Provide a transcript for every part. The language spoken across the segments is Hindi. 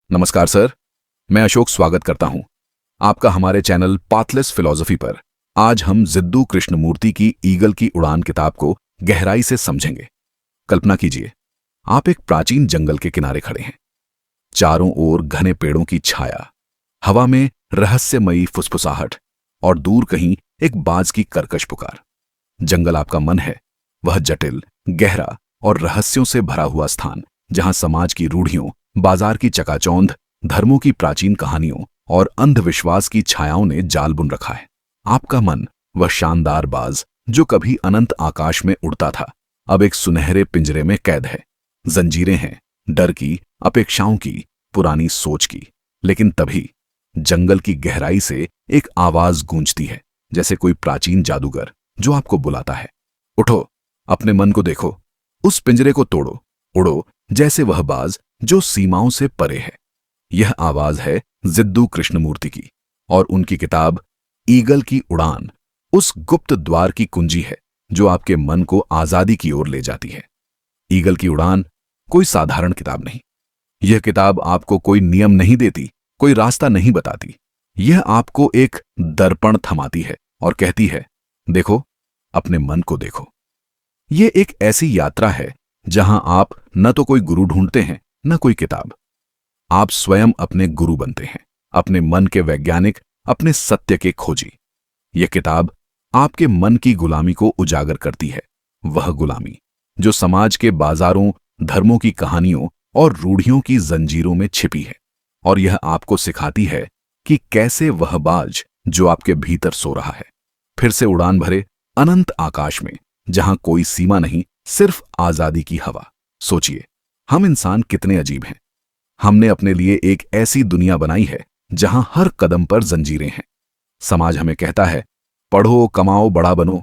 नमस्कार सर, मैं अशोक स्वागत करता हूं आपका हमारे चैनल पाथलेस फिलॉसफी पर। आज हम जिद्दू कृष्णमूर्ति की ईगल की उड़ान किताब को गहराई से समझेंगे। कल्पना कीजिए, आप एक प्राचीन जंगल के किनारे खड़े हैं। चारों ओर घने पेड़ों की छाया, हवा में रहस्यमयी फुसफुसाहट और दूर कहीं एक बाज की कर्कश पुकार। जंगल आपका मन है, वह जटिल, गहरा और रहस्यों से भरा हुआ स्थान जहां समाज की रूढ़ियों, बाजार की चकाचौंध, धर्मों की प्राचीन कहानियों और अंधविश्वास की छायाओं ने जाल बुन रखा है। आपका मन, वह शानदार बाज जो कभी अनंत आकाश में उड़ता था, अब एक सुनहरे पिंजरे में कैद है। जंजीरें हैं, डर की, अपेक्षाओं की, पुरानी सोच की। लेकिन तभी जंगल की गहराई से एक आवाज गूंजती है, जैसे कोई प्राचीन जादूगर जो आपको बुलाता है। उठो, अपने मन को देखो, उस पिंजरे को तोड़ो, उड़ो जैसे वह बाज जो सीमाओं से परे है। यह आवाज है जिद्दू कृष्णमूर्ति की, और उनकी किताब ईगल की उड़ान उस गुप्त द्वार की कुंजी है जो आपके मन को आजादी की ओर ले जाती है। ईगल की उड़ान कोई साधारण किताब नहीं। यह किताब आपको कोई नियम नहीं देती, कोई रास्ता नहीं बताती। यह आपको एक दर्पण थमाती है और कहती है, देखो, अपने मन को देखो। यह एक ऐसी यात्रा है जहां आप न तो कोई गुरु ढूंढते हैं, न कोई किताब। आप स्वयं अपने गुरु बनते हैं, अपने मन के वैज्ञानिक, अपने सत्य के खोजी। यह किताब आपके मन की गुलामी को उजागर करती है, वह गुलामी जो समाज के बाजारों, धर्मों की कहानियों और रूढ़ियों की जंजीरों में छिपी है। और यह आपको सिखाती है कि कैसे वह बाज जो आपके भीतर सो रहा है, फिर से उड़ान भरे अनंत आकाश में, जहां कोई सीमा नहीं, सिर्फ आजादी की हवा। सोचिए, हम इंसान कितने अजीब हैं। हमने अपने लिए एक ऐसी दुनिया बनाई है जहां हर कदम पर जंजीरें हैं। समाज हमें कहता है, पढ़ो, कमाओ, बड़ा बनो।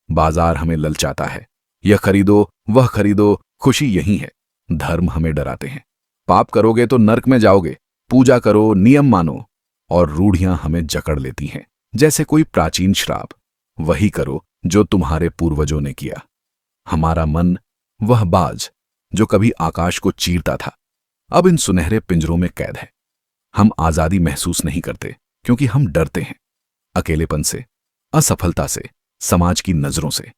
बाजार हमें ललचाता है, यह खरीदो, वह खरीदो, खुशी यही है। धर्म हमें डराते हैं, पाप करोगे तो नर्क में जाओगे, पूजा करो, नियम मानो। और रूढ़ियां हमें जकड़ लेती हैं जैसे कोई प्राचीन श्राप, वही करो जो तुम्हारे पूर्वजों ने किया। हमारा मन, वह बाज जो कभी आकाश को चीरता था, अब इन सुनहरे पिंजरों में कैद है। हम आजादी महसूस नहीं करते क्योंकि हम डरते हैं, अकेलेपन से, असफलता से, समाज की नजरों से।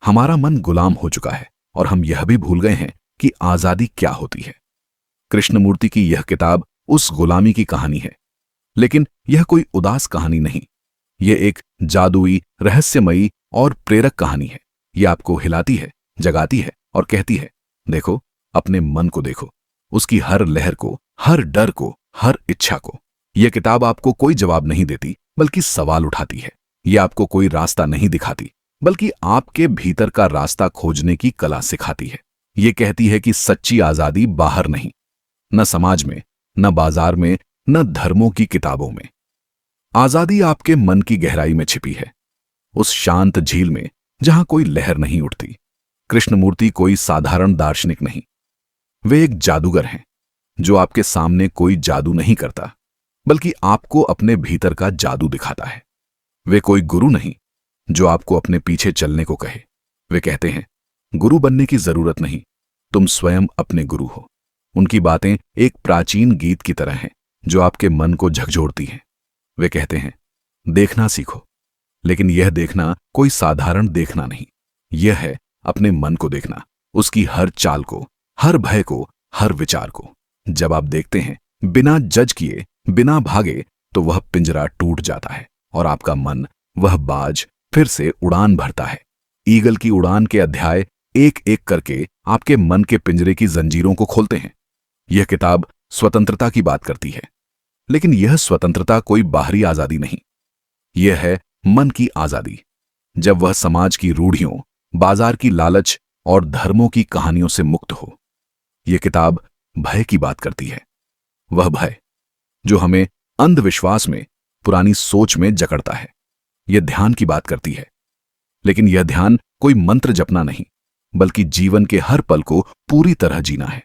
हमारा मन गुलाम हो चुका है और हम यह भी भूल गए हैं कि आजादी क्या होती है। कृष्णमूर्ति की यह किताब उस गुलामी की कहानी है, लेकिन यह कोई उदास कहानी नहीं। यह एक जादुई, रहस्यमयी और प्रेरक कहानी है। यह आपको हिलाती है, जगाती है और कहती है, देखो, अपने मन को देखो, उसकी हर लहर को, हर डर को, हर इच्छा को। यह किताब आपको कोई जवाब नहीं देती, बल्कि सवाल उठाती है। यह आपको कोई रास्ता नहीं दिखाती, बल्कि आपके भीतर का रास्ता खोजने की कला सिखाती है। यह कहती है कि सच्ची आजादी बाहर नहीं, न समाज में, न बाजार में, न धर्मों की किताबों में। आजादी आपके मन की गहराई में छिपी है, उस शांत झील में जहां कोई लहर नहीं उठती। कृष्णमूर्ति कोई साधारण दार्शनिक नहीं, वे एक जादूगर हैं जो आपके सामने कोई जादू नहीं करता, बल्कि आपको अपने भीतर का जादू दिखाता है। वे कोई गुरु नहीं जो आपको अपने पीछे चलने को कहे। वे कहते हैं, गुरु बनने की जरूरत नहीं, तुम स्वयं अपने गुरु हो। उनकी बातें एक प्राचीन गीत की तरह हैं जो आपके मन को झकझोरती हैं। वे कहते हैं, देखना सीखो, लेकिन यह देखना कोई साधारण देखना नहीं। यह है अपने मन को देखना, उसकी हर चाल को, हर भय को, हर विचार को। जब आप देखते हैं, बिना जज किए, बिना भागे, तो वह पिंजरा टूट जाता है और आपका मन, वह बाज, फिर से उड़ान भरता है। ईगल की उड़ान के अध्याय एक एक करके आपके मन के पिंजरे की जंजीरों को खोलते हैं। यह किताब स्वतंत्रता की बात करती है, लेकिन यह स्वतंत्रता कोई बाहरी आजादी नहीं। यह है मन की आजादी, जब वह समाज की रूढ़ियों, बाजार की लालच और धर्मों की कहानियों से मुक्त हो। यह किताब भय की बात करती है, वह भय जो हमें अंधविश्वास में, पुरानी सोच में जकड़ता है। यह ध्यान की बात करती है, लेकिन यह ध्यान कोई मंत्र जपना नहीं, बल्कि जीवन के हर पल को पूरी तरह जीना है।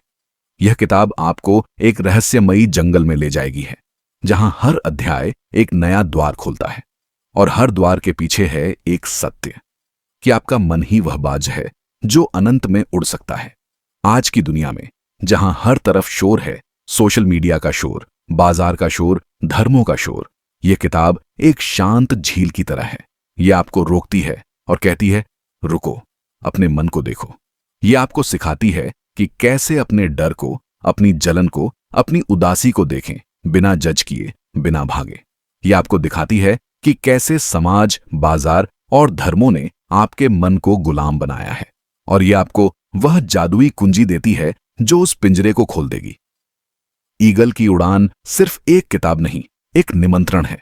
यह किताब आपको एक रहस्यमयी जंगल में ले जाएगी है, जहां हर अध्याय एक नया द्वार खोलता है, और हर द्वार के पीछे है एक सत्य कि आपका मन ही वह बाज है जो अनंत में उड़ सकता है। आज की दुनिया में, जहां हर तरफ शोर है, सोशल मीडिया का शोर, बाजार का शोर, धर्मों का शोर। यह किताब एक शांत झील की तरह है। यह आपको रोकती है और कहती है, रुको, अपने मन को देखो। यह आपको सिखाती है कि कैसे अपने डर को, अपनी जलन को, अपनी उदासी को देखें, बिना जज किए, बिना भागे। यह आपको दिखाती है कि कैसे समाज, बाजार और धर्मों ने आपके मन को गुलाम बनाया है, और यह आपको वह जादुई कुंजी देती है जो उस पिंजरे को खोल देगी। ईगल की उड़ान सिर्फ एक किताब नहीं, एक निमंत्रण है।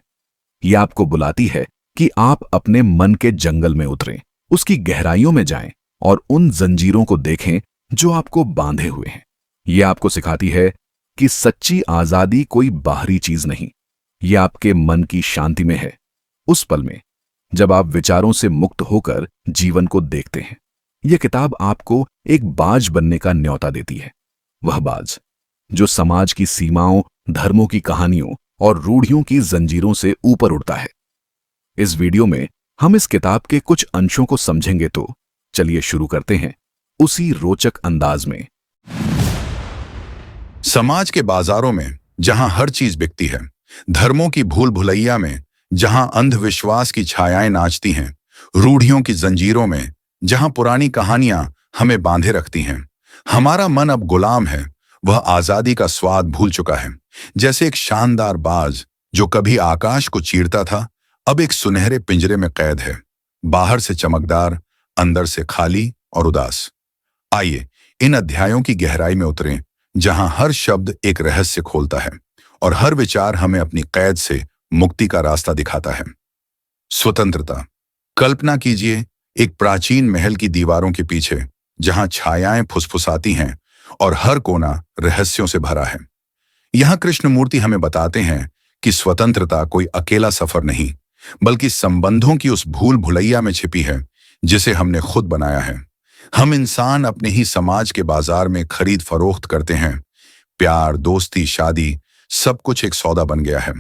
यह आपको बुलाती है कि आप अपने मन के जंगल में उतरें, उसकी गहराइयों में जाएं और उन जंजीरों को देखें जो आपको बांधे हुए हैं। यह आपको सिखाती है कि सच्ची आजादी कोई बाहरी चीज नहीं, यह आपके मन की शांति में है, उस पल में जब आप विचारों से मुक्त होकर जीवन को देखते हैं। यह किताब आपको एक बाज बनने का न्योता देती है, वह बाज जो समाज की सीमाओं, धर्मों की कहानियों और रूढ़ियों की जंजीरों से ऊपर उड़ता है। इस वीडियो में हम इस किताब के कुछ अंशों को समझेंगे, तो चलिए शुरू करते हैं उसी रोचक अंदाज में। समाज के बाजारों में जहां हर चीज बिकती है, धर्मों की भूल भुलैया में जहां अंधविश्वास की छायाएं नाचती हैं, रूढ़ियों की जंजीरों में जहां पुरानी कहानियां हमें बांधे रखती हैं, हमारा मन अब गुलाम है। वह आजादी का स्वाद भूल चुका है। जैसे एक शानदार बाज जो कभी आकाश को चीरता था, अब एक सुनहरे पिंजरे में कैद है, बाहर से चमकदार, अंदर से खाली और उदास। आइए इन अध्यायों की गहराई में उतरें, जहां हर शब्द एक रहस्य खोलता है और हर विचार हमें अपनी कैद से मुक्ति का रास्ता दिखाता है। स्वतंत्रता। कल्पना कीजिए एक प्राचीन महल की दीवारों के पीछे जहां छायाएं फुसफुसाती हैं और हर कोना रहस्यों से भरा है। यहां कृष्णमूर्ति हमें बताते हैं कि स्वतंत्रता कोई अकेला सफर नहीं, बल्कि संबंधों की उस भूल भुलैया में छिपी है जिसे हमने खुद बनाया है। हम इंसान अपने ही समाज के बाजार में खरीद फरोख्त करते हैं। प्यार, दोस्ती, शादी, सब कुछ एक सौदा बन गया है।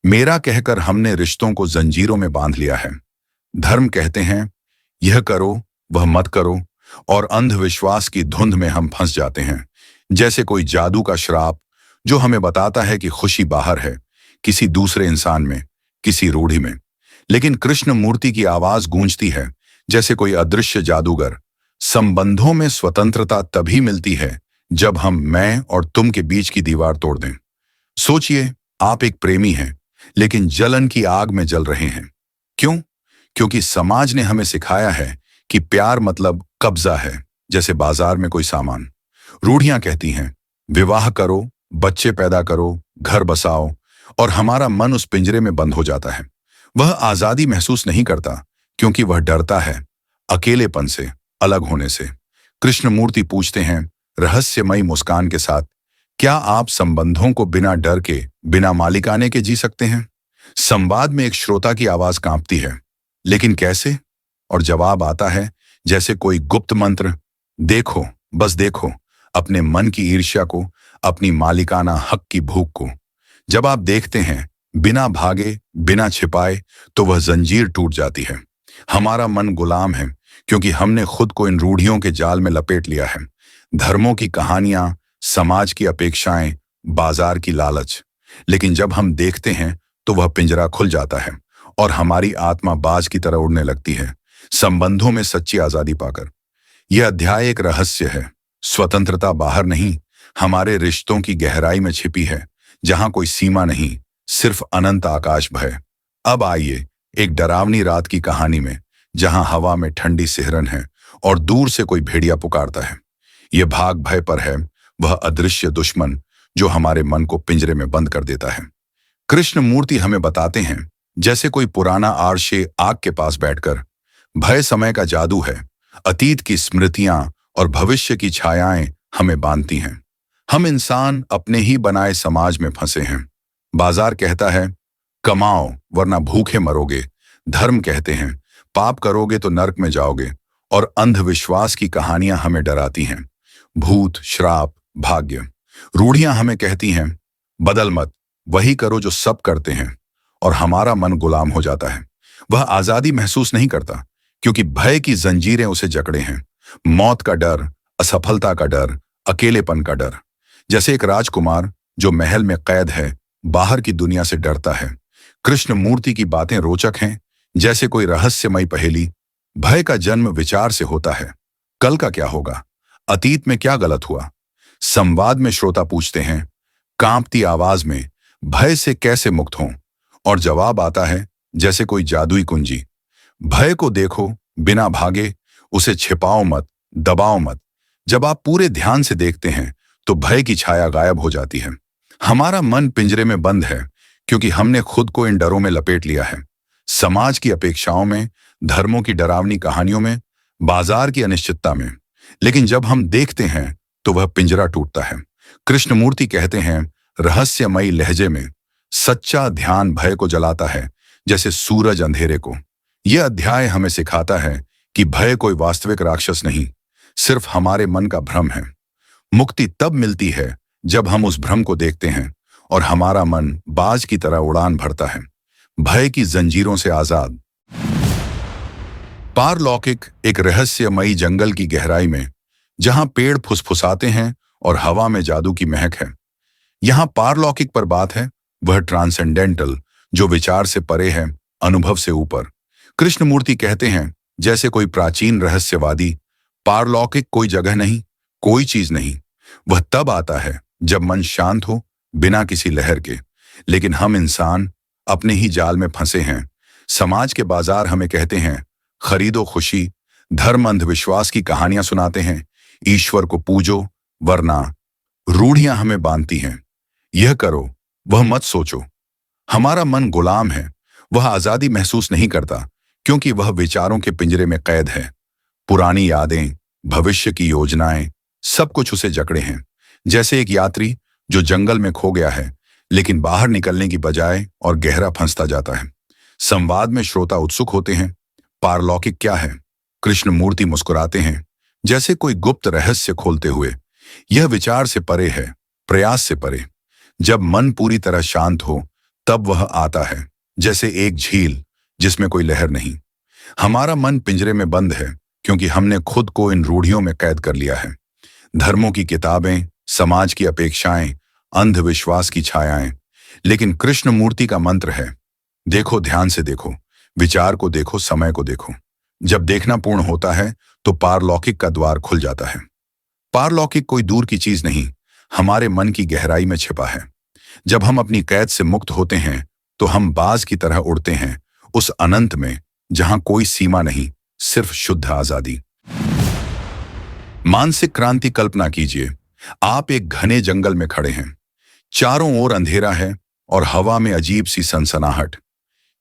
मेरा कहकर हमने रिश्तों को जंजीरों में बांध लिया है। धर्म कहते हैं यह करो, वह मत करो, और अंधविश्वास की धुंध में हम फंस जाते हैं, जैसे कोई जादू का श्राप जो हमें बताता है कि खुशी बाहर है, किसी दूसरे इंसान में, किसी रूढ़ी में। लेकिन कृष्णमूर्ति की आवाज गूंजती है जैसे कोई अदृश्य जादूगर। संबंधों में स्वतंत्रता तभी मिलती है जब हम मैं और तुम के बीच की दीवार तोड़ दें। सोचिए, आप एक प्रेमी हैं, लेकिन जलन की आग में जल रहे हैं। क्यों? क्योंकि समाज ने हमें सिखाया है कि प्यार मतलब कब्जा है, जैसे बाजार में कोई सामान। रूढ़ियां कहती हैं विवाह करो, बच्चे पैदा करो, घर बसाओ, और हमारा मन उस पिंजरे में बंद हो जाता है। वह आजादी महसूस नहीं करता क्योंकि वह डरता है अकेलेपन से, अलग होने से। कृष्णमूर्ति पूछते हैं रहस्यमयी मुस्कान के साथ, क्या आप संबंधों को बिना डर के, बिना मालिकाने के जी सकते हैं? संवाद में एक श्रोता की आवाज कांपती है, लेकिन कैसे? और जवाब आता है जैसे कोई गुप्त मंत्र, देखो, बस देखो, अपने मन की ईर्ष्या को, अपनी मालिकाना हक की भूख को। जब आप देखते हैं, बिना भागे, बिना छिपाए, तो वह जंजीर टूट जाती है। हमारा मन गुलाम है क्योंकि हमने खुद को इन रूढ़ियों के जाल में लपेट लिया है। धर्मों की कहानियां, समाज की अपेक्षाएं, बाजार की लालच। लेकिन जब हम देखते हैं तो वह पिंजरा खुल जाता है और हमारी आत्मा बाज की तरह उड़ने लगती है, संबंधों में सच्ची आजादी पाकर। यह अध्याय एक रहस्य है। स्वतंत्रता बाहर नहीं, हमारे रिश्तों की गहराई में छिपी है, जहां कोई सीमा नहीं, सिर्फ अनंत आकाश भय। अब आइए एक डरावनी रात की कहानी में, जहां हवा में ठंडी सिहरन है और दूर से कोई भेड़िया पुकारता है। यह भाग भय पर है, वह अदृश्य दुश्मन जो हमारे मन को पिंजरे में बंद कर देता है। कृष्णमूर्ति हमें बताते हैं जैसे कोई पुराना आरशे आग के पास बैठकर, भय समय का जादू है। अतीत की स्मृतियां और भविष्य की छायाएं हमें बांधती हैं। हम इंसान अपने ही बनाए समाज में फंसे हैं। बाजार कहता है कमाओ वरना भूखे मरोगे। धर्म कहते हैं पाप करोगे तो नरक में जाओगे। और अंधविश्वास की कहानियां हमें डराती हैं, भूत, श्राप, भाग्य। रूढ़ियां हमें कहती हैं बदल मत, वही करो जो सब करते हैं। और हमारा मन गुलाम हो जाता है। वह आजादी महसूस नहीं करता क्योंकि भय की जंजीरें उसे जकड़े हैं। मौत का डर, असफलता का डर, अकेलेपन का डर। जैसे एक राजकुमार जो महल में कैद है, बाहर की दुनिया से डरता है। कृष्ण मूर्ति की बातें रोचक हैं, जैसे कोई रहस्यमयी पहेली। भय का जन्म विचार से होता है। कल का क्या होगा? अतीत में क्या गलत हुआ? संवाद में श्रोता पूछते हैं, कांपती आवाज में, भय से कैसे मुक्त हों? और जवाब आता है जैसे कोई जादुई कुंजी। भय को देखो, बिना भागे, उसे छिपाओ मत, दबाओ मत। जब आप पूरे ध्यान से देखते हैं तो भय की छाया गायब हो जाती है। हमारा मन पिंजरे में बंद है क्योंकि हमने खुद को इन डरों में लपेट लिया है। समाज की अपेक्षाओं में, धर्मों की डरावनी कहानियों में, बाजार की अनिश्चितता में। लेकिन जब हम देखते हैं तो वह पिंजरा टूटता है। कृष्णमूर्ति कहते हैं रहस्यमयी लहजे में, सच्चा ध्यान भय को जलाता है जैसे सूरज अंधेरे को। यह अध्याय हमें सिखाता है कि भय कोई वास्तविक राक्षस नहीं, सिर्फ हमारे मन का भ्रम है। मुक्ति तब मिलती है जब हम उस भ्रम को देखते हैं और हमारा मन बाज की तरह उड़ान भरता है, भय की जंजीरों से आजाद। पारलौकिक एक रहस्यमयी जंगल की गहराई में, जहां पेड़ फुसफुसाते हैं और हवा में जादू की महक है। यहां पारलौकिक पर बात है, वह ट्रांसेंडेंटल, जो विचार से परे है, अनुभव से ऊपर। कृष्णमूर्ति कहते हैं जैसे कोई प्राचीन रहस्यवादी, पारलौकिक कोई जगह नहीं, कोई चीज नहीं। वह तब आता है जब मन शांत हो, बिना किसी लहर के। लेकिन हम इंसान अपने ही जाल में फंसे हैं। समाज के बाजार हमें कहते हैं खरीदो खुशी, धर्म अंधविश्वास की कहानियां सुनाते हैं, ईश्वर को पूजो, वरना रूढ़ियां हमें बांधती हैं, यह करो, वह मत सोचो। हमारा मन गुलाम है, वह आजादी महसूस नहीं करता क्योंकि वह विचारों के पिंजरे में कैद है। पुरानी यादें, भविष्य की योजनाएं, सब कुछ उसे जकड़े हैं। जैसे एक यात्री जो जंगल में खो गया है लेकिन बाहर निकलने की बजाय और गहरा फंसता जाता है। संवाद में श्रोता उत्सुक होते हैं, पारलौकिक क्या है? कृष्णमूर्ति मुस्कुराते हैं जैसे कोई गुप्त रहस्य खोलते हुए। यह विचार से परे है, प्रयास से परे। जब मन पूरी तरह शांत हो तब वह आता है, जैसे एक झील जिसमें कोई लहर नहीं। हमारा मन पिंजरे में बंद है क्योंकि हमने खुद को इन रूढ़ियों में कैद कर लिया है। धर्मों की किताबें, समाज की अपेक्षाएं, अंधविश्वास की छायाएं। लेकिन कृष्णमूर्ति का मंत्र है, देखो, ध्यान से देखो, विचार को देखो, समय को देखो। जब देखना पूर्ण होता है तो पारलौकिक का द्वार खुल जाता है। पारलौकिक कोई दूर की चीज नहीं, हमारे मन की गहराई में छिपा है। जब हम अपनी कैद से मुक्त होते हैं तो हम बाज की तरह उड़ते हैं उस अनंत में जहां कोई सीमा नहीं, सिर्फ शुद्ध आजादी। मानसिक क्रांति कल्पना कीजिए, आप एक घने जंगल में खड़े हैं, चारों ओर अंधेरा है और हवा में अजीब सी सनसनाहट।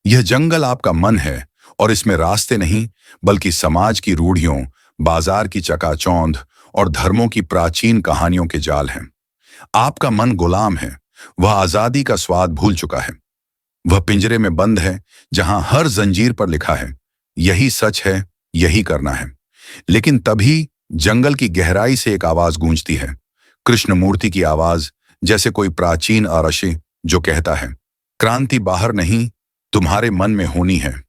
यह जंगल आपका मन है और इसमें रास्ते नहीं बल्कि समाज की रूढ़ियों, बाजार की चकाचौंध और धर्मों की प्राचीन कहानियों के जाल हैं। आपका मन गुलाम है, वह आजादी का स्वाद भूल चुका है। वह पिंजरे में बंद है जहां हर जंजीर पर लिखा है, यही सच है, यही करना है। लेकिन तभी जंगल की गहराई से एक आवाज गूंजती है, कृष्णमूर्ति की आवाज, जैसे कोई प्राचीन आरशी जो कहता है, क्रांति बाहर नहीं, तुम्हारे मन में होनी है।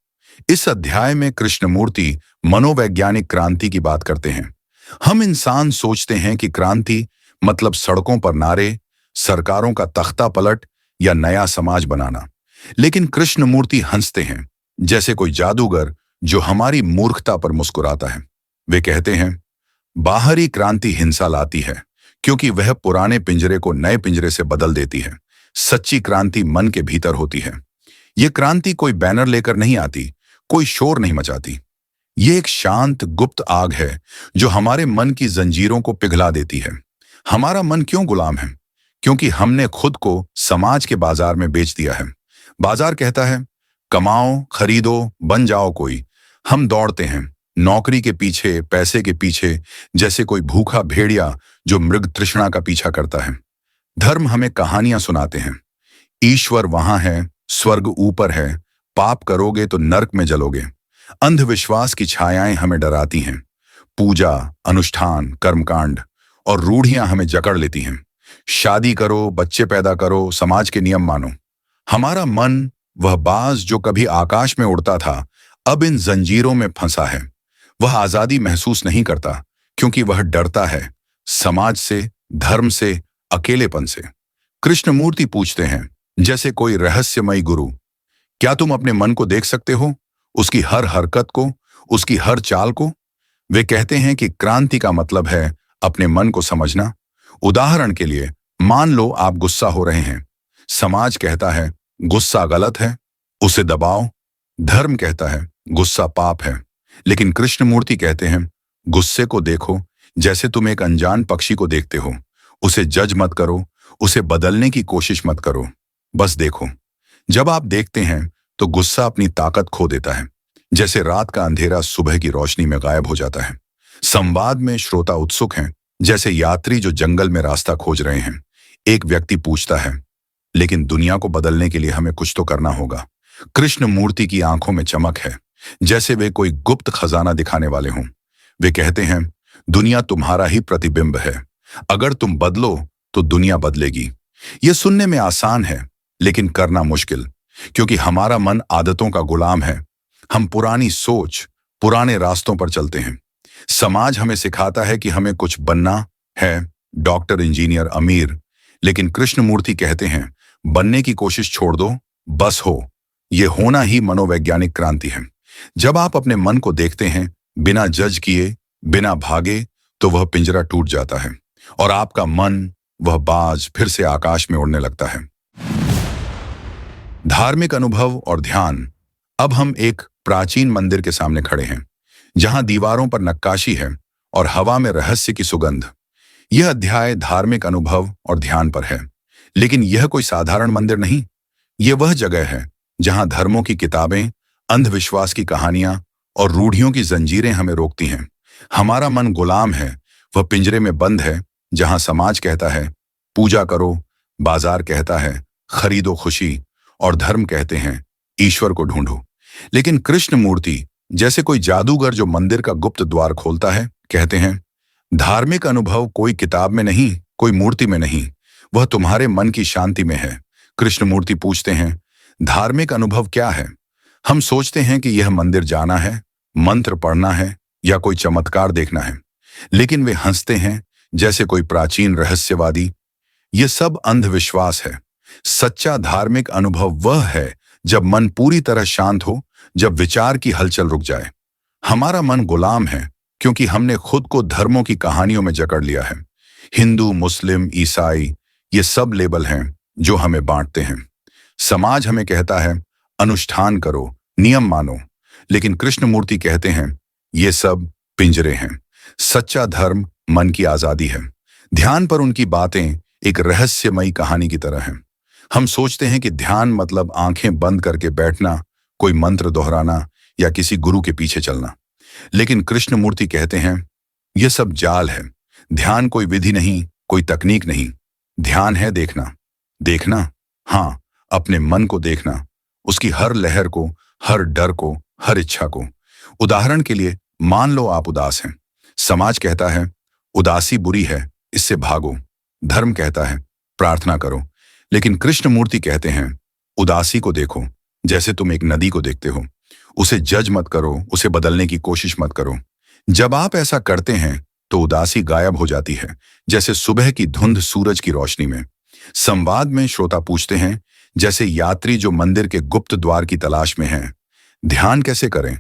इस अध्याय में कृष्णमूर्ति मनोवैज्ञानिक क्रांति की बात करते हैं। हम इंसान सोचते हैं कि क्रांति मतलब सड़कों पर नारे, सरकारों का तख्ता पलट या नया समाज बनाना। लेकिन कृष्णमूर्ति हंसते हैं जैसे कोई जादूगर जो हमारी मूर्खता पर मुस्कुराता है। वे कहते हैं, बाहरी क्रांति हिंसा लाती है क्योंकि वह पुराने पिंजरे को नए पिंजरे से बदल देती है। सच्ची क्रांति मन के भीतर होती है। यह क्रांति कोई बैनर लेकर नहीं आती, कोई शोर नहीं मचाती। ये एक शांत गुप्त आग है जो हमारे मन की जंजीरों को पिघला देती है। हमारा मन क्यों गुलाम है? क्योंकि हमने खुद को समाज के बाजार में बेच दिया है। बाजार कहता है, कमाओ, खरीदो, बन जाओ कोई। हम दौड़ते हैं नौकरी के पीछे, पैसे के पीछे, जैसे कोई भूखा भेड़िया जो मृग तृष्णा का पीछा करता है। धर्म हमें कहानियां सुनाते हैं, ईश्वर वहां है, स्वर्ग ऊपर है, पाप करोगे तो नरक में जलोगे। अंधविश्वास की छायाएं हमें डराती हैं। पूजा, अनुष्ठान, कर्मकांड और रूढ़ियां हमें जकड़ लेती हैं। शादी करो, बच्चे पैदा करो, समाज के नियम मानो। हमारा मन, वह बाज जो कभी आकाश में उड़ता था, अब इन जंजीरों में फंसा है। वह आजादी महसूस नहीं करता क्योंकि वह डरता है समाज से, धर्म से, अकेलेपन से। कृष्णमूर्ति पूछते हैं, जैसे कोई रहस्यमयी गुरु, क्या तुम अपने मन को देख सकते हो, उसकी हर हरकत को, उसकी हर चाल को? वे कहते हैं कि क्रांति का मतलब है अपने मन को समझना। उदाहरण के लिए, मान लो आप गुस्सा हो रहे हैं। समाज कहता है गुस्सा गलत है, उसे दबाओ। धर्म कहता है गुस्सा पाप है। लेकिन कृष्णमूर्ति कहते हैं गुस्से को देखो जैसे तुम एक अनजान पक्षी को देखते हो। उसे जज मत करो, उसे बदलने की कोशिश मत करो, बस देखो। जब आप देखते हैं तो गुस्सा अपनी ताकत खो देता है, जैसे रात का अंधेरा सुबह की रोशनी में गायब हो जाता है। संवाद में श्रोता उत्सुक हैं, जैसे यात्री जो जंगल में रास्ता खोज रहे हैं। एक व्यक्ति पूछता है, लेकिन दुनिया को बदलने के लिए हमें कुछ तो करना होगा। कृष्णमूर्ति की आंखों में चमक है, जैसे वे कोई गुप्त खजाना दिखाने वाले हों। वे कहते हैं दुनिया तुम्हारा ही प्रतिबिंब है, अगर तुम बदलो तो दुनिया बदलेगी। यह सुनने में आसान है, लेकिन करना मुश्किल, क्योंकि हमारा मन आदतों का गुलाम है। हम पुरानी सोच, पुराने रास्तों पर चलते हैं। समाज हमें सिखाता है कि हमें कुछ बनना है, डॉक्टर, इंजीनियर, अमीर। लेकिन कृष्णमूर्ति कहते हैं बनने की कोशिश छोड़ दो, बस हो। यह होना ही मनोवैज्ञानिक क्रांति है। जब आप अपने मन को देखते हैं बिना जज किए, बिना भागे, तो वह पिंजरा टूट जाता है और आपका मन, वह बाज, फिर से आकाश में उड़ने लगता है। धार्मिक अनुभव और ध्यान। अब हम एक प्राचीन मंदिर के सामने खड़े हैं, जहां दीवारों पर नक्काशी है और हवा में रहस्य की सुगंध। यह अध्याय धार्मिक अनुभव और ध्यान पर है, लेकिन यह कोई साधारण मंदिर नहीं। यह वह जगह है जहां धर्मों की किताबें, अंधविश्वास की कहानियां और रूढ़ियों की जंजीरें हमें रोकती हैं। हमारा मन गुलाम है, वह पिंजरे में बंद है, जहां समाज कहता है पूजा करो, बाजार कहता है खरीदो खुशी, और धर्म कहते हैं ईश्वर को ढूंढो। लेकिन कृष्णमूर्ति, जैसे कोई जादूगर जो मंदिर का गुप्त द्वार खोलता है, कहते हैं धार्मिक अनुभव कोई किताब में नहीं, कोई मूर्ति में नहीं, वह तुम्हारे मन की शांति में है। कृष्णमूर्ति पूछते हैं धार्मिक अनुभव क्या है? हम सोचते हैं कि यह मंदिर जाना है, मंत्र पढ़ना है या कोई चमत्कार देखना है, लेकिन वे हंसते हैं जैसे कोई प्राचीन रहस्यवादी। यह सब अंधविश्वास है। सच्चा धार्मिक अनुभव वह है जब मन पूरी तरह शांत हो, जब विचार की हलचल रुक जाए। हमारा मन गुलाम है क्योंकि हमने खुद को धर्मों की कहानियों में जकड़ लिया है। हिंदू, मुस्लिम, ईसाई, ये सब लेबल हैं जो हमें बांटते हैं। समाज हमें कहता है अनुष्ठान करो, नियम मानो, लेकिन कृष्णमूर्ति कहते हैं ये सब पिंजरे हैं। सच्चा धर्म मन की आजादी है। ध्यान पर उनकी बातें एक रहस्यमयी कहानी की तरह हैं। हम सोचते हैं कि ध्यान मतलब आंखें बंद करके बैठना, कोई मंत्र दोहराना या किसी गुरु के पीछे चलना, लेकिन कृष्णमूर्ति कहते हैं यह सब जाल है। ध्यान कोई विधि नहीं, कोई तकनीक नहीं। ध्यान है देखना। देखना, हाँ, अपने मन को देखना, उसकी हर लहर को, हर डर को, हर इच्छा को। उदाहरण के लिए, मान लो आप उदास हैं। समाज कहता है उदासी बुरी है, इससे भागो। धर्म कहता है प्रार्थना करो, लेकिन कृष्णमूर्ति कहते हैं उदासी को देखो जैसे तुम एक नदी को देखते हो। उसे जज मत करो, उसे बदलने की कोशिश मत करो। जब आप ऐसा करते हैं तो उदासी गायब हो जाती है, जैसे सुबह की धुंध सूरज की रोशनी में। संवाद में श्रोता पूछते हैं, जैसे यात्री जो मंदिर के गुप्त द्वार की तलाश में हैं, ध्यान कैसे करें?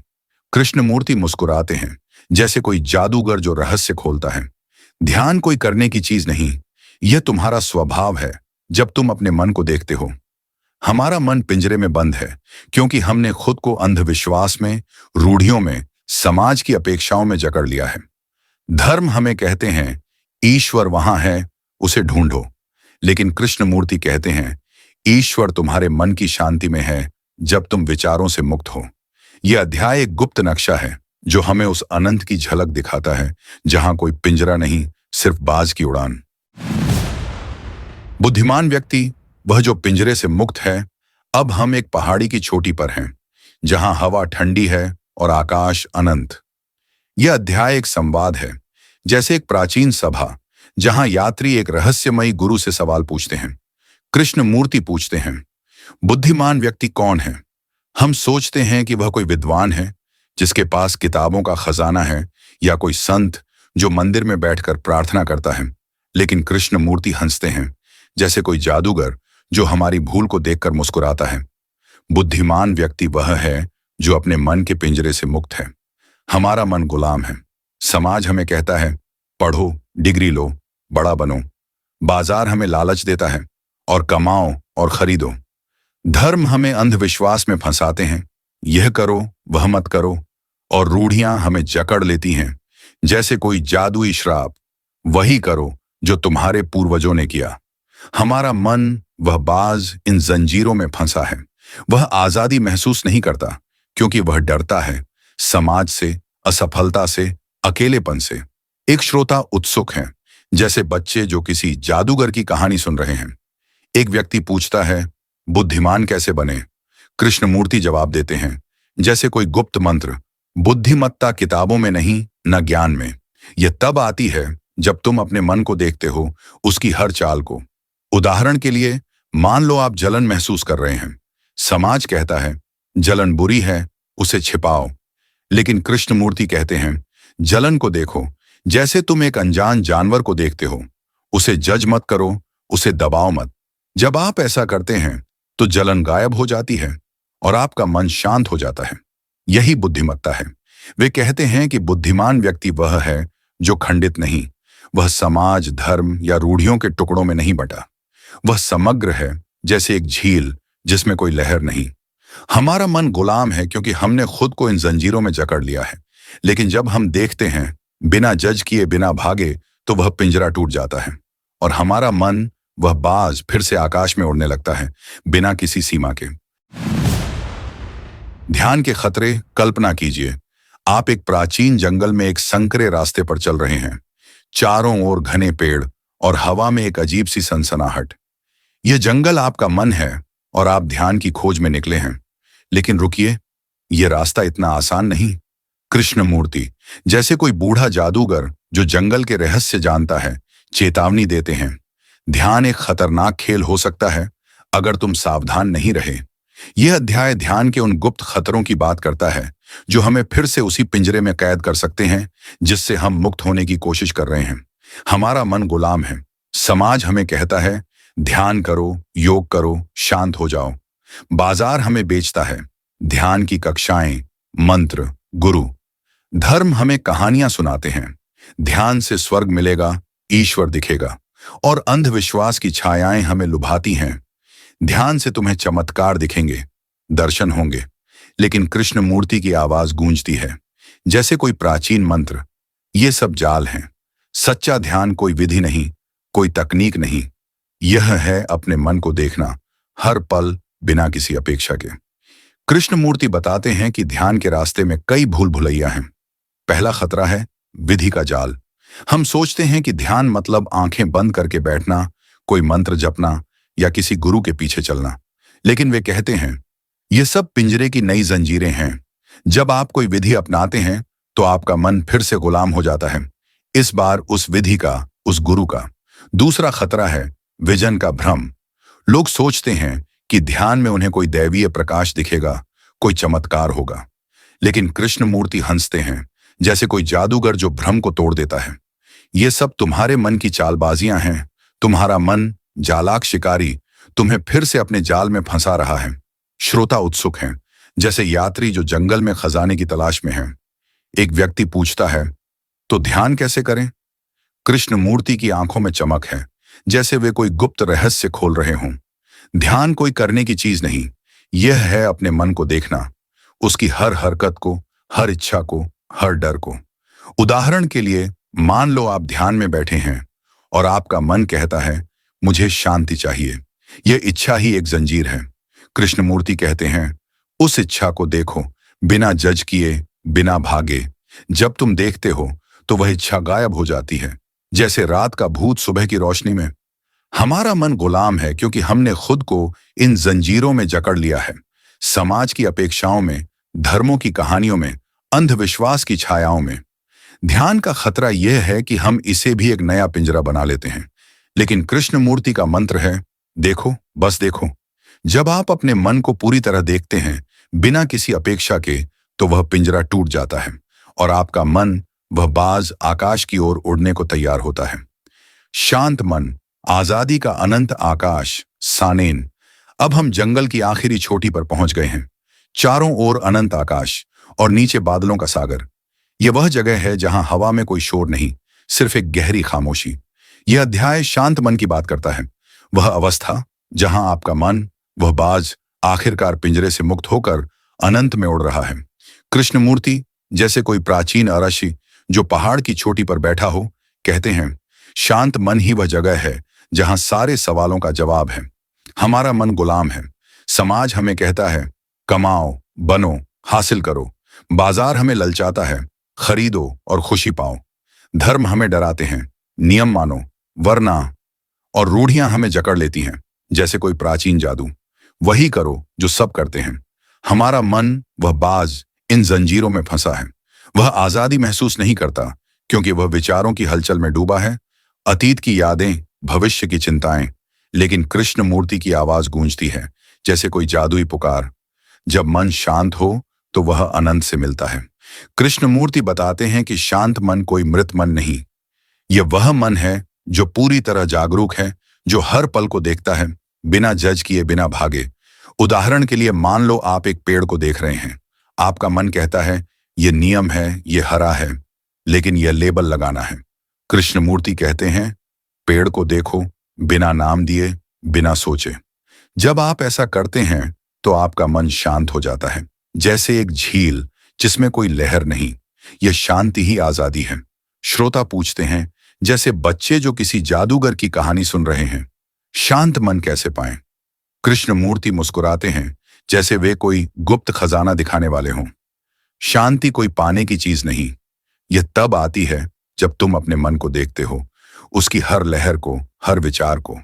कृष्णमूर्ति मुस्कुराते हैं, जैसे कोई जादूगर जो रहस्य खोलता है। ध्यान कोई करने की चीज नहीं, यह तुम्हारा स्वभाव है जब तुम अपने मन को देखते हो। हमारा मन पिंजरे में बंद है क्योंकि हमने खुद को अंधविश्वास में, रूढ़ियों में, समाज की अपेक्षाओं में जकड़ लिया है। धर्म हमें कहते हैं ईश्वर वहां है, उसे ढूंढो, लेकिन कृष्णमूर्ति कहते हैं ईश्वर तुम्हारे मन की शांति में है जब तुम विचारों से मुक्त हो। यह अध्याय एक गुप्त नक्शा है जो हमें उस अनंत की झलक दिखाता है जहां कोई पिंजरा नहीं, सिर्फ बाज की उड़ान। बुद्धिमान व्यक्ति वह जो पिंजरे से मुक्त है। अब हम एक पहाड़ी की चोटी पर हैं, जहां हवा ठंडी है और आकाश अनंत। यह अध्याय एक संवाद है, जैसे एक प्राचीन सभा जहां यात्री एक रहस्यमयी गुरु से सवाल पूछते हैं। कृष्णमूर्ति पूछते हैं बुद्धिमान व्यक्ति कौन है? हम सोचते हैं कि वह कोई विद्वान है जिसके पास किताबों का खजाना है, या कोई संत जो मंदिर में बैठकर प्रार्थना करता है। लेकिन कृष्णमूर्ति हंसते हैं, जैसे कोई जादूगर जो हमारी भूल को देखकर मुस्कुराता है। बुद्धिमान व्यक्ति वह है जो अपने मन के पिंजरे से मुक्त है। हमारा मन गुलाम है। समाज हमें कहता है, पढ़ो, डिग्री लो, बड़ा बनो। बाजार हमें लालच देता है, और कमाओ और खरीदो। धर्म हमें अंधविश्वास में फंसाते हैं, यह करो, वह मत करो। और रूढ़ियां हमें जकड़ लेती हैं, जैसे कोई जादुई श्राप, वही करो जो तुम्हारे पूर्वजों ने किया। हमारा मन, वह बाज, इन जंजीरों में फंसा है। वह आजादी महसूस नहीं करता, क्योंकि वह डरता है समाज से, असफलता से, अकेलेपन से। एक श्रोता उत्सुक है, जैसे बच्चे जो किसी जादूगर की कहानी सुन रहे हैं। एक व्यक्ति पूछता है, बुद्धिमान कैसे बने? कृष्णमूर्ति जवाब देते हैं, जैसे कोई गुप्त मंत्र। बुद्धिमत्ता किताबों में नहीं, न ज्ञान में। यह तब आती है जब तुम अपने मन को देखते हो, उसकी हर चाल को। उदाहरण के लिए, मान लो आप जलन महसूस कर रहे हैं। समाज कहता है, जलन बुरी है, उसे छिपाओ। लेकिन कृष्णमूर्ति कहते हैं, जलन को देखो जैसे तुम एक अनजान जानवर को देखते हो। उसे जज मत करो, उसे दबाओ मत। जब आप ऐसा करते हैं तो जलन गायब हो जाती है और आपका मन शांत हो जाता है। यही बुद्धिमत्ता है। वे कहते हैं कि बुद्धिमान व्यक्ति वह है जो खंडित नहीं। वह समाज, धर्म या रूढ़ियों के टुकड़ों में नहीं बटा। वह समग्र है, जैसे एक झील जिसमें कोई लहर नहीं। हमारा मन गुलाम है क्योंकि हमने खुद को इन जंजीरों में जकड़ लिया है। लेकिन जब हम देखते हैं, बिना जज किए, बिना भागे, तो वह पिंजरा टूट जाता है और हमारा मन, वह बाज, फिर से आकाश में उड़ने लगता है, बिना किसी सीमा के। ध्यान के खतरे। कल्पना कीजिए, आप एक प्राचीन जंगल में एक संकरे रास्ते पर चल रहे हैं। चारों ओर घने पेड़ और हवा में एक अजीब सी सनसनाहट। यह जंगल आपका मन है और आप ध्यान की खोज में निकले हैं। लेकिन रुकिए, यह रास्ता इतना आसान नहीं। कृष्णमूर्ति, जैसे कोई बूढ़ा जादूगर जो जंगल के रहस्य जानता है, चेतावनी देते हैं, ध्यान एक खतरनाक खेल हो सकता है अगर तुम सावधान नहीं रहे। यह अध्याय ध्यान के उन गुप्त खतरों की बात करता है जो हमें फिर से उसी पिंजरे में कैद कर सकते हैं जिससे हम मुक्त होने की कोशिश कर रहे हैं। हमारा मन गुलाम है। समाज हमें कहता है, ध्यान करो, योग करो, शांत हो जाओ। बाजार हमें बेचता है, ध्यान की कक्षाएं, मंत्र, गुरु। धर्म हमें कहानियां सुनाते हैं, ध्यान से स्वर्ग मिलेगा, ईश्वर दिखेगा। और अंधविश्वास की छायाएं हमें लुभाती हैं, ध्यान से तुम्हें चमत्कार दिखेंगे, दर्शन होंगे। लेकिन कृष्णमूर्ति की आवाज गूंजती है, जैसे कोई प्राचीन मंत्र। ये सब जाल हैं। सच्चा ध्यान कोई विधि नहीं, कोई तकनीक नहीं। यह है अपने मन को देखना, हर पल, बिना किसी अपेक्षा के। कृष्णमूर्ति बताते हैं कि ध्यान के रास्ते में कई भूल भुलैया हैं। पहला खतरा है विधि का जाल। हम सोचते हैं कि ध्यान मतलब आंखें बंद करके बैठना, कोई मंत्र जपना या किसी गुरु के पीछे चलना। लेकिन वे कहते हैं, ये सब पिंजरे की नई जंजीरें हैं। जब आप कोई विधि अपनाते हैं तो आपका मन फिर से गुलाम हो जाता है, इस बार उस विधि का, उस गुरु का। दूसरा खतरा है विजन का भ्रम। लोग सोचते हैं कि ध्यान में उन्हें कोई दैवीय प्रकाश दिखेगा, कोई चमत्कार होगा। लेकिन कृष्णमूर्ति हंसते हैं, जैसे कोई जादूगर जो भ्रम को तोड़ देता है। ये सब तुम्हारे मन की चालबाजियां हैं। तुम्हारा मन, जालाक शिकारी, तुम्हें फिर से अपने जाल में फंसा रहा है। श्रोता उत्सुक हैं, जैसे यात्री जो जंगल में खजाने की तलाश में है। एक व्यक्ति पूछता है, तो ध्यान कैसे करें? कृष्णमूर्ति की आंखों में चमक है, जैसे वे कोई गुप्त रहस्य खोल रहे हों। ध्यान कोई करने की चीज नहीं, यह है अपने मन को देखना, उसकी हर हरकत को, हर इच्छा को, हर डर को। उदाहरण के लिए, मान लो आप ध्यान में बैठे हैं और आपका मन कहता है, मुझे शांति चाहिए। यह इच्छा ही एक जंजीर है। कृष्णमूर्ति कहते हैं, उस इच्छा को देखो, बिना जज किए, बिना भागे। जब तुम देखते हो तो वह इच्छा गायब हो जाती है, जैसे रात का भूत सुबह की रोशनी में। हमारा मन गुलाम है क्योंकि हमने खुद को इन जंजीरों में जकड़ लिया है। समाज की अपेक्षाओं में, धर्मों की कहानियों में, अंधविश्वास की छायाओं में। ध्यान का खतरा यह है कि हम इसे भी एक नया पिंजरा बना लेते हैं। लेकिन कृष्णमूर्ति का मंत्र है, देखो, बस देखो। जब आप अपने मन को पूरी तरह देखते हैं, बिना किसी अपेक्षा के, तो वह पिंजरा टूट जाता है और आपका मन, वह बाज, आकाश की ओर उड़ने को तैयार होता है। शांत मन, आजादी का अनंत आकाश, सानेन। अब हम जंगल की आखिरी चोटी पर पहुंच गए हैं। चारों ओर अनंत आकाश और नीचे बादलों का सागर। यह वह जगह है जहां हवा में कोई शोर नहीं, सिर्फ एक गहरी खामोशी। यह अध्याय शांत मन की बात करता है। वह अवस्था जहां आपका मन, वह बाज, आखिरकार पिंजरे से मुक्त होकर अनंत में उड़ रहा है। कृष्णमूर्ति जैसे कोई प्राचीन अरशी जो पहाड़ की चोटी पर बैठा हो, कहते हैं, शांत मन ही वह जगह है जहां सारे सवालों का जवाब है। हमारा मन गुलाम है। समाज हमें कहता है, कमाओ, बनो, हासिल करो। बाजार हमें ललचाता है, खरीदो और खुशी पाओ। धर्म हमें डराते हैं, नियम मानो वरना। और रूढ़ियां हमें जकड़ लेती हैं जैसे कोई प्राचीन जादू। वही करो जो सब करते हैं। हमारा मन, वह बाज, इन जंजीरों में फंसा है। वह आजादी महसूस नहीं करता क्योंकि वह विचारों की हलचल में डूबा है। अतीत की यादें, भविष्य की चिंताएं। लेकिन कृष्णमूर्ति की आवाज गूंजती है जैसे कोई जादुई पुकार। जब मन शांत हो तो वह अनंत से मिलता है। कृष्णमूर्ति बताते हैं कि शांत मन कोई मृत मन नहीं, यह वह मन है जो पूरी तरह जागरूक है, जो हर पल को देखता है, बिना जज किए, बिना भागे। उदाहरण के लिए मान लो आप एक पेड़ को देख रहे हैं। आपका मन कहता है, यह नियम है, यह हरा है, लेकिन यह लेबल लगाना है। कृष्णमूर्ति कहते हैं, पेड़ को देखो, बिना नाम दिए, बिना सोचे। जब आप ऐसा करते हैं तो आपका मन शांत हो जाता है, जैसे एक झील जिसमें कोई लहर नहीं। यह शांति ही आजादी है। श्रोता पूछते हैं, जैसे बच्चे जो किसी जादूगर की कहानी सुन रहे हैं, शांत मन कैसे पाएं? कृष्णमूर्ति मुस्कुराते हैं जैसे वे कोई गुप्त खजाना दिखाने वाले हों। शांति कोई पाने की चीज नहीं, यह तब आती है जब तुम अपने मन को देखते हो, उसकी हर लहर को, हर विचार को।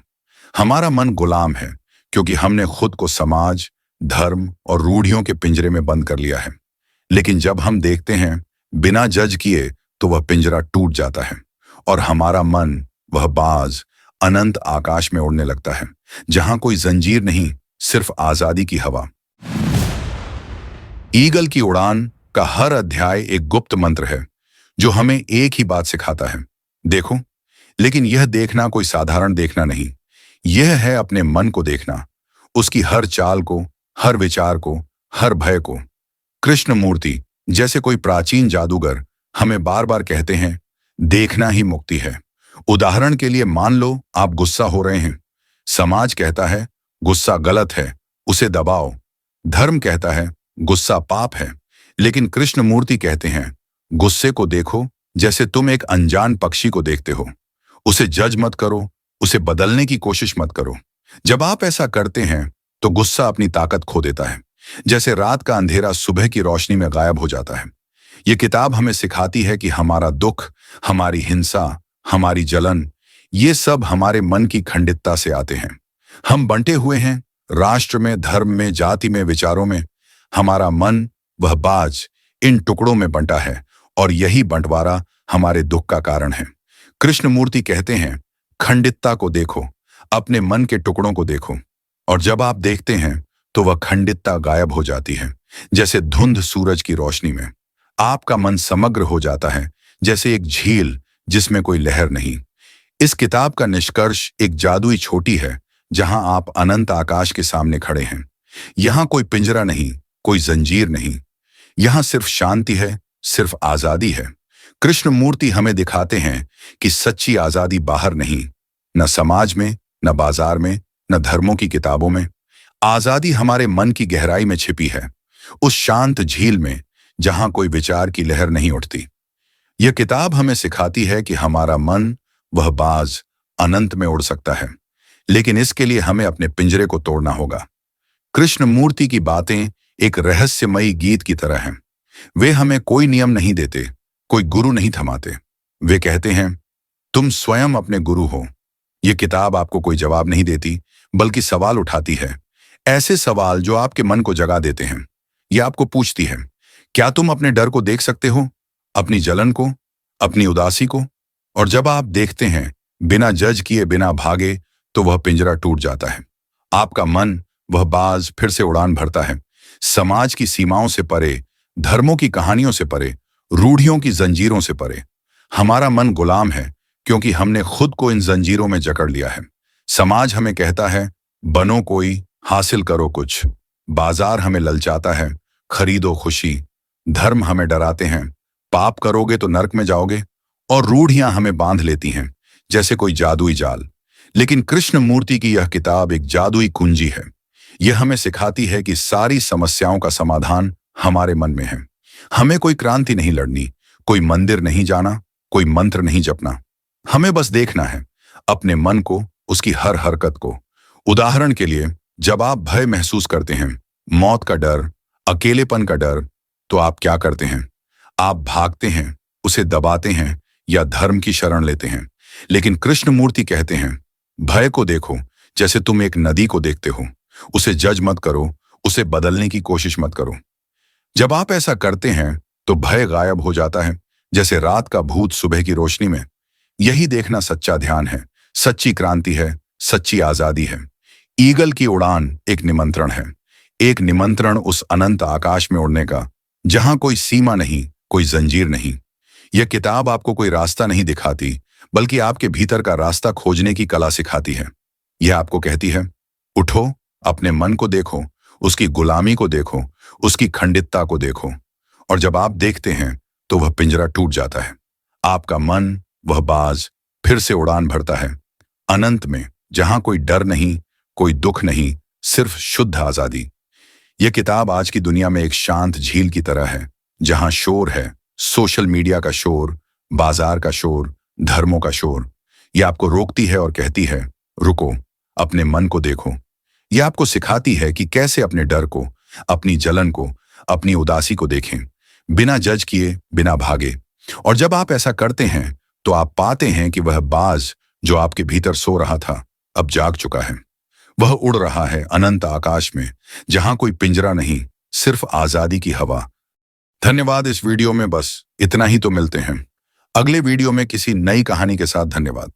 हमारा मन गुलाम है क्योंकि हमने खुद को समाज, धर्म और रूढ़ियों के पिंजरे में बंद कर लिया है। लेकिन जब हम देखते हैं बिना जज किए, तो वह पिंजरा टूट जाता है और हमारा मन, वह बाज, अनंत आकाश में उड़ने लगता है, जहां कोई जंजीर नहीं, सिर्फ आजादी की हवा। ईगल की उड़ान का हर अध्याय एक गुप्त मंत्र है जो हमें एक ही बात सिखाता है, देखो। लेकिन यह देखना कोई साधारण देखना नहीं, यह है अपने मन को देखना, उसकी हर चाल को, हर विचार को, हर भय को। कृष्णमूर्ति जैसे कोई प्राचीन जादूगर हमें बार बार कहते हैं, देखना ही मुक्ति है। उदाहरण के लिए मान लो आप गुस्सा हो रहे हैं। समाज कहता है, गुस्सा गलत है, उसे दबाओ। धर्म कहता है, गुस्सा पाप है। लेकिन कृष्णमूर्ति कहते हैं, गुस्से को देखो जैसे तुम एक अनजान पक्षी को देखते हो। उसे जज मत करो, उसे बदलने की कोशिश मत करो। जब आप ऐसा करते हैं तो गुस्सा अपनी ताकत खो देता है, जैसे रात का अंधेरा सुबह की रोशनी में गायब हो जाता है। ये किताब हमें सिखाती है कि हमारा दुख, हमारी हिंसा, हमारी जलन, ये सब हमारे मन की खंडितता से आते हैं। हम बंटे हुए हैं, राष्ट्र में, धर्म में, जाति में, विचारों में। हमारा मन, वह बाज, इन टुकड़ों में बंटा है और यही बंटवारा हमारे दुख का कारण है। कृष्णमूर्ति कहते हैं, खंडितता को देखो, अपने मन के टुकड़ों को देखो, और जब आप देखते हैं तो वह खंडितता गायब हो जाती है, जैसे धुंध सूरज की रोशनी में। आपका मन समग्र हो जाता है, जैसे एक झील जिसमें कोई लहर नहीं। इस किताब का निष्कर्ष एक जादुई छोटी है जहां आप अनंत आकाश के सामने खड़े हैं। यहां कोई पिंजरा नहीं, कोई जंजीर नहीं, यहां सिर्फ शांति है, सिर्फ आजादी है। कृष्णमूर्ति हमें दिखाते हैं कि सच्ची आजादी बाहर नहीं, न समाज में, न बाजार में, न धर्मों की किताबों में। आजादी हमारे मन की गहराई में छिपी है, उस शांत झील में जहां कोई विचार की लहर नहीं उठती। यह किताब हमें सिखाती है कि हमारा मन, वह बाज, अनंत में उड़ सकता है, लेकिन इसके लिए हमें अपने पिंजरे को तोड़ना होगा। कृष्णमूर्ति की बातें एक रहस्यमयी गीत की तरह हैं। वे हमें कोई नियम नहीं देते, कोई गुरु नहीं थमाते। वे कहते हैं, तुम स्वयं अपने गुरु हो। यह किताब आपको कोई जवाब नहीं देती, बल्कि सवाल उठाती है, ऐसे सवाल जो आपके मन को जगा देते हैं। यह आपको पूछती है, क्या तुम अपने डर को देख सकते हो, अपनी जलन को, अपनी उदासी को? और जब आप देखते हैं, बिना जज किए, बिना भागे, तो वह पिंजरा टूट जाता है। आपका मन, वह बाज, फिर से उड़ान भरता है, समाज की सीमाओं से परे, धर्मों की कहानियों से परे, रूढ़ियों की जंजीरों से परे। हमारा मन गुलाम है क्योंकि हमने खुद को इन जंजीरों में जकड़ लिया है। समाज हमें कहता है बनो कोई, हासिल करो कुछ। बाजार हमें ललचाता है, खरीदो खुशी। धर्म हमें डराते हैं, पाप करोगे तो नरक में जाओगे। और रूढ़ियां हमें बांध लेती हैं जैसे कोई जादुई जाल। लेकिन कृष्ण मूर्ति की यह किताब एक जादुई कुंजी है। यह हमें सिखाती है कि सारी समस्याओं का समाधान हमारे मन में है। हमें कोई क्रांति नहीं लड़नी, कोई मंदिर नहीं जाना, कोई मंत्र नहीं जपना। हमें बस देखना है अपने मन को, उसकी हर हरकत को। उदाहरण के लिए, जब आप भय महसूस करते हैं, मौत का डर, अकेलेपन का डर, तो आप क्या करते हैं? आप भागते हैं, उसे दबाते हैं या धर्म की शरण लेते हैं। लेकिन कृष्ण मूर्ति कहते हैं भय को देखो जैसे तुम एक नदी को देखते हो। उसे जज मत करो, उसे बदलने की कोशिश मत करो। जब आप ऐसा करते हैं तो भय गायब हो जाता है, जैसे रात का भूत सुबह की रोशनी में। यही देखना सच्चा ध्यान है, सच्ची क्रांति है, सच्ची आजादी है। ईगल की उड़ान एक निमंत्रण है, एक निमंत्रण उस अनंत आकाश में उड़ने का जहां कोई सीमा नहीं, कोई जंजीर नहीं। यह किताब आपको कोई रास्ता नहीं दिखाती, बल्कि आपके भीतर का रास्ता खोजने की कला सिखाती है। यह आपको कहती है उठो, अपने मन को देखो, उसकी गुलामी को देखो, उसकी खंडितता को देखो। और जब आप देखते हैं तो वह पिंजरा टूट जाता है। आपका मन, वह बाज, फिर से उड़ान भरता है अनंत में, जहां कोई डर नहीं, कोई दुख नहीं, सिर्फ शुद्ध आजादी। यह किताब आज की दुनिया में एक शांत झील की तरह है, जहां शोर है, सोशल मीडिया का शोर, बाजार का शोर, धर्मों का शोर। यह आपको रोकती है और कहती है रुको, अपने मन को देखो। यह आपको सिखाती है कि कैसे अपने डर को, अपनी जलन को, अपनी उदासी को देखें, बिना जज किए, बिना भागे। और जब आप ऐसा करते हैं तो आप पाते हैं कि वह बाज जो आपके भीतर सो रहा था अब जाग चुका है। वह उड़ रहा है अनंत आकाश में, जहां कोई पिंजरा नहीं, सिर्फ आजादी की हवा। धन्यवाद। इस वीडियो में बस इतना ही, तो मिलते हैं अगले वीडियो में किसी नई कहानी के साथ। धन्यवाद।